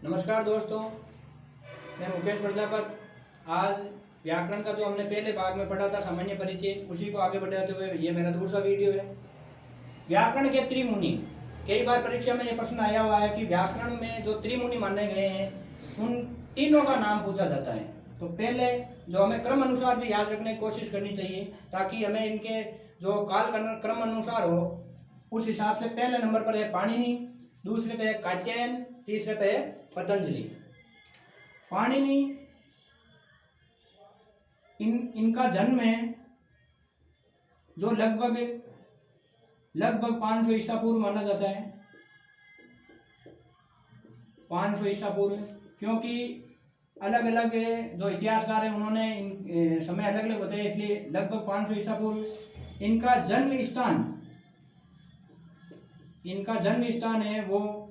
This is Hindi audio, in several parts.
नमस्कार दोस्तों, मैं मुकेश प्रजापत। आज व्याकरण का जो हमने पहले भाग में पढ़ा था सामान्य परिचय, उसी को आगे बढ़ाते हुए ये मेरा दूसरा वीडियो है। व्याकरण के त्रिमुनि। कई बार परीक्षा में ये प्रश्न आया हुआ है कि व्याकरण में जो त्रिमुनि माने गए हैं उन तीनों का नाम पूछा जाता है। तो पहले जो हमें क्रम अनुसार भी याद रखने की कोशिश करनी चाहिए ताकि हमें इनके जो काल क्रम अनुसार हो उस हिसाब से। पहले नंबर पर है पाणिनि, दूसरे पे है कात्यायन, तीसरे पे है पतंजलि। पाणिनि इनका जन्म है जो लगभग 500 ईसा पूर्व माना जाता है। 500 ईसा पूर्व, क्योंकि अलग अलग जो इतिहासकार हैं उन्होंने समय अलग अलग बताया, इसलिए लगभग 500 ईसा पूर्व। इनका जन्म स्थान है वो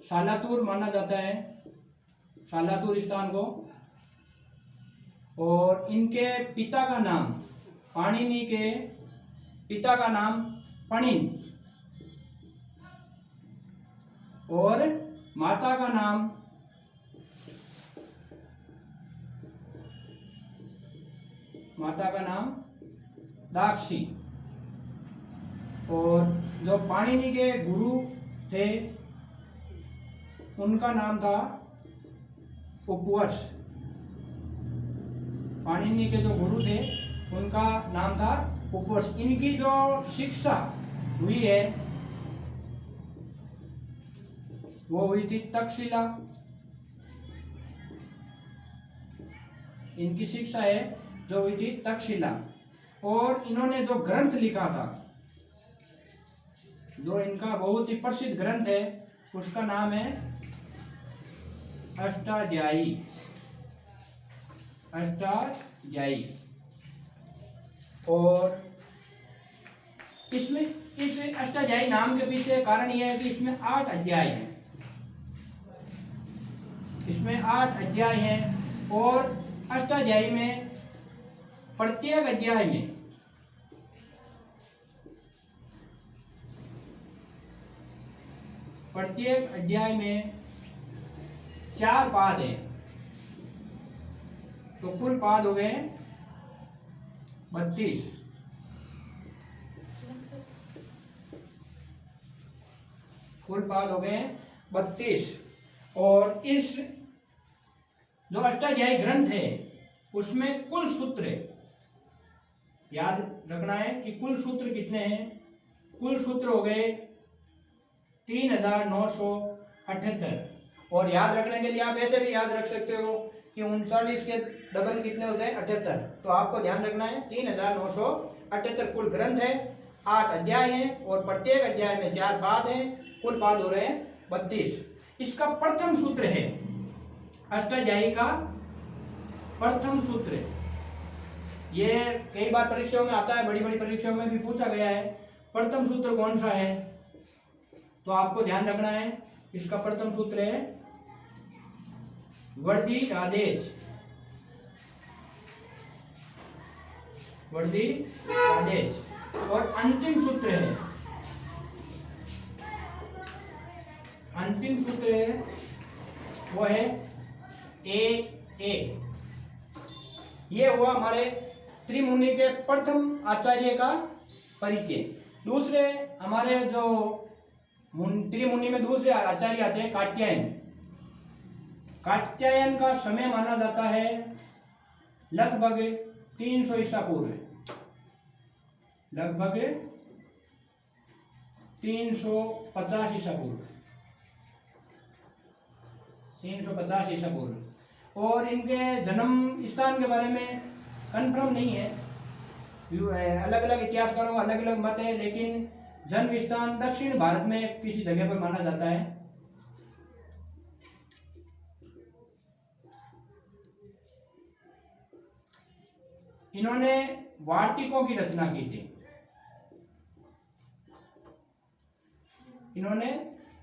सालातूर माना जाता है, सालातूर स्थान को। और इनके पिता का नाम, पाणिनि के पिता का नाम पणिन और माता का नाम दाक्षी। और जो पाणिनि के गुरु थे उनका नाम था उपवर्ष। पाणिनि के जो गुरु थे उनका नाम था उपवर्ष। इनकी जो शिक्षा हुई है वो हुई थी तक्षशिला। इनकी शिक्षा है जो हुई थी तक्षशिला। और इन्होंने जो ग्रंथ लिखा था, जो इनका बहुत ही प्रसिद्ध ग्रंथ है, उसका नाम है अष्टाध्यायी। अष्टाध्यायी। और इस अष्टाध्यायी नाम के पीछे कारण यह है कि इसमें 8 अध्याय हैं। इसमें 8 अध्याय हैं और अष्टाध्यायी में प्रत्येक अध्याय में 4 पाद हैं। तो कुल पाद हो गए 32। कुल पाद हो गए 32। और इस जो अष्टाध्यायी ग्रंथ है उसमें कुल सूत्र याद रखना है कि कुल सूत्र कितने हैं। कुल सूत्र हो गए 3978। और याद रखने के लिए आप ऐसे भी याद रख सकते हो कि 39 के डबल कितने होते हैं, 78। तो आपको ध्यान रखना है 3978 कुल ग्रंथ है, 8 अध्याय हैं और प्रत्येक अध्याय में 4 पाद हैं। कुल पाद हो रहे हैं 32। इसका प्रथम सूत्र है, अष्टाध्यायी का प्रथम सूत्र। ये कई बार परीक्षाओं में आता है, बड़ी बड़ी परीक्षाओं में भी पूछा गया है। प्रथम सूत्र कौन सा है, तो आपको ध्यान रखना है। इसका प्रथम सूत्र है वर्दी आदेश। वर्दी आदेश। और अंतिम सूत्र है, अंतिम सूत्र है वो है ए। ये हुआ हमारे त्रिमुनि के प्रथम आचार्य का परिचय। दूसरे हमारे जो त्रिमुनि में दूसरे आचार्य आते हैं कात्यायन। कात्यायन का समय माना जाता है लगभग 300 ईसा पूर्व। लगभग 350 ईसा पूर्व। 350 ईसा पूर्व। और इनके जन्म स्थान के बारे में कंफर्म नहीं है, अलग अलग इतिहासकारों का अलग अलग मत है, लेकिन जन्म स्थान दक्षिण भारत में किसी जगह पर माना जाता है। इन्होंने वार्तिकों की रचना की थी। इन्होंने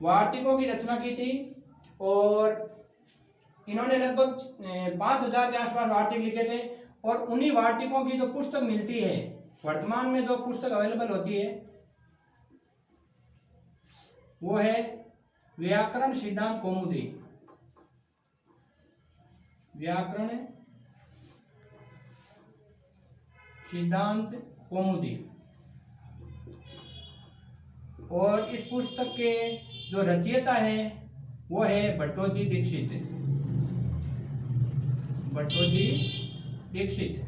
वार्तिकों की रचना की थी और इन्होंने लगभग 5000 के आसपास वार्तिक लिखे थे। और उन्हीं वार्तिकों की जो पुस्तक मिलती है, वर्तमान में जो पुस्तक अवेलेबल होती है वो है व्याकरण सिद्धांत कौमुदी। व्याकरण सिद्धांत कौमुदी। और इस पुस्तक के जो रचयिता है वो है भट्टोजी दीक्षित। भट्टोजी दीक्षित।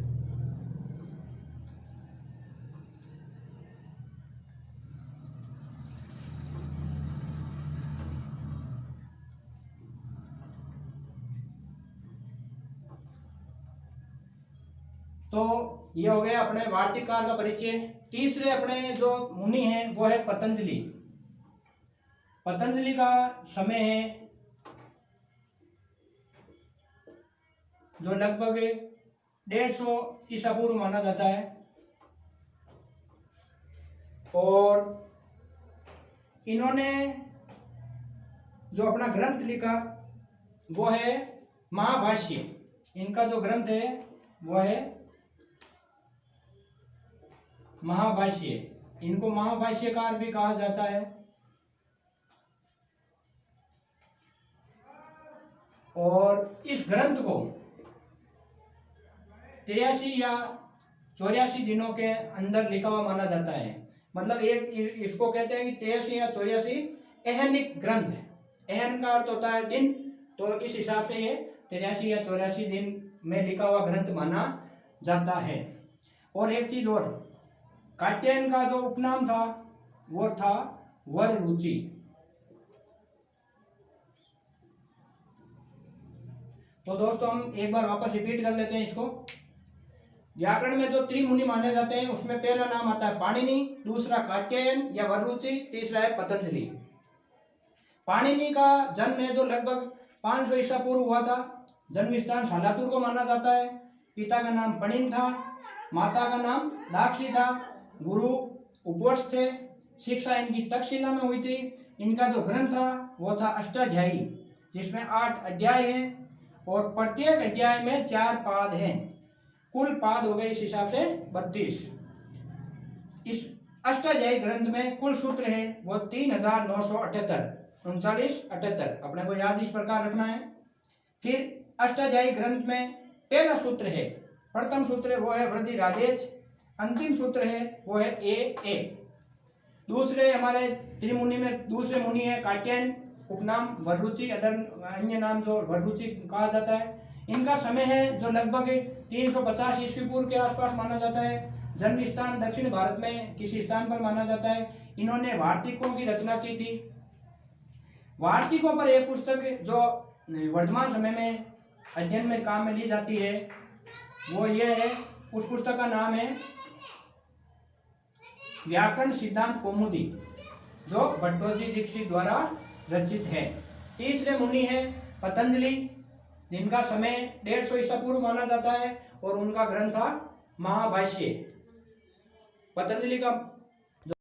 तो ये हो गया अपने वार्तिककार का परिचय। तीसरे अपने जो मुनि हैं वो है पतंजलि। पतंजलि का समय है जो लगभग 150 ईसा पूर्व माना जाता है। और इन्होंने जो अपना ग्रंथ लिखा वो है महाभाष्य। इनका जो ग्रंथ है वो है महाभाष्य। इनको महाभाष्यकार भी कहा जाता है। और इस ग्रंथ को 83 या 84 दिनों के अंदर लिखा हुआ माना जाता है। मतलब एक इसको कहते हैं कि 83 या 84 एहनिक ग्रंथ। एहन का अर्थ होता है दिन, तो इस हिसाब से ये 83 या 84 दिन में लिखा हुआ ग्रंथ माना जाता है। और एक चीज और, कात्यायन का जो उपनाम था वो था वर रुचि। तो दोस्तों हम एक बार वापस रिपीट कर लेते हैं इसको। व्याकरण में जो त्रिमुनि माने जाते हैं उसमें पहला नाम आता है पाणिनि, दूसरा कात्यायन या वररुचि, तीसरा है पतंजलि। पाणिनि का जन्म है जो लगभग 500 ईसा पूर्व हुआ था। जन्म स्थान सालातुर को माना जाता है। पिता का नाम पणिन था, माता का नाम दाक्षी था। गुरु उपवर्ष थे। शिक्षा इनकी तक्षशिला में हुई थी। इनका जो ग्रंथ था वो था अष्टाध्यायी, जिसमें 8 अध्याय हैं और प्रत्येक अध्याय में 4 पाद हैं। कुल पाद हो गए इस हिसाब से 32। इस अष्टाध्यायी ग्रंथ में कुल सूत्र है वो 3978, 3978 अपने को याद इस प्रकार रखना है। फिर अष्टाध्यायी ग्रंथ में पहला सूत्र है, प्रथम सूत्र वो है वृद्धि राधेच, अंतिम सूत्र है वो है ए। दूसरे हमारे त्रिमुनि में दूसरे मुनि है कात्यायन, उपनाम वररुचि, अन्य नाम जो वररुचि कहा जाता है। इनका समय है जो लगभग 350 ईस्वी पूर्व के आसपास माना जाता है। जन्म स्थान दक्षिण भारत में किसी स्थान पर माना जाता है। इन्होंने वार्तिकों की रचना की थी। वार्तिकों पर एक पुस्तक जो वर्तमान समय में अध्ययन में काम में ली जाती है वो ये है, उस पुस्तक का नाम है व्याकरण सिद्धांत कौमुदी, जो भट्टोजी दीक्षित द्वारा रचित है। तीसरे मुनि है पतंजलि, जिनका समय 150 ईसा पूर्व माना जाता है और उनका ग्रंथ था महाभाष्य। पतंजलि का